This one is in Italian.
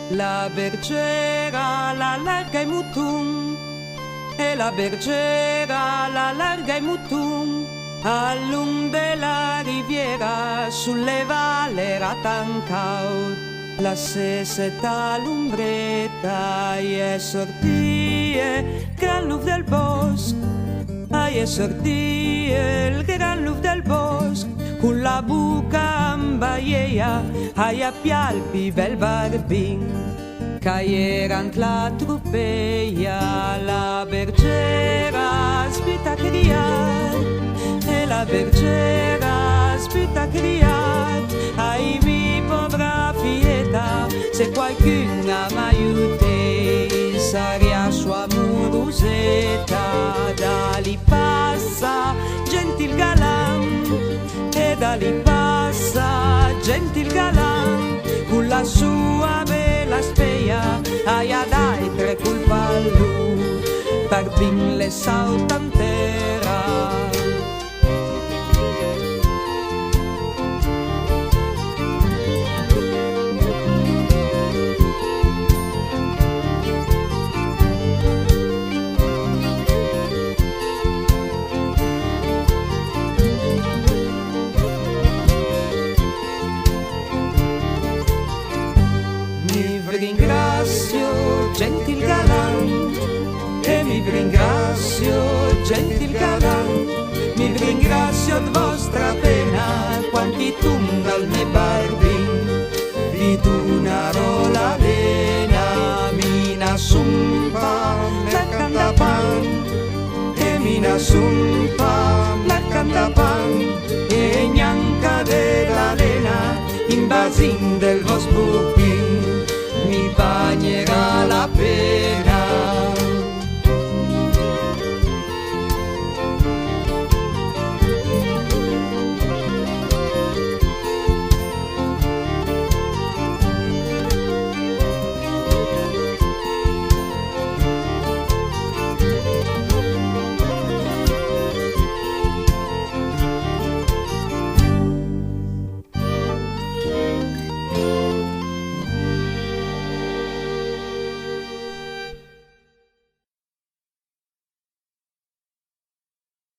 La bergera la larga e mutum, e la bergera la larga e mutum, a lung della riviera sulle valera tan caud. La seseta lumbreta e sortie gran luf del bosc, e sortie il gran luf del bosc, con la buca ambaiea a pialpi vel barbin, caierant la trupeia, la bergera sputa criat, e la bergera sputa criat, ai mi povra fieta, se qualcuna m'aiute, saria sua amorosetta, da lì passa gentil galan, e da lì passa gentil galan, con la sua bella speia, aia dai tre colpa lui, per bin le sautantera. Ringrazio gentil galan, e mi ringrazio gentil galan, mi ringrazio di vostra pena, quanti dal me barbin, vi donarò la vena, mina sumpa la candapan, e mina sumpa la candapan, e gnanca della lena, in basin del vos bupin, mi bagnerà la pena.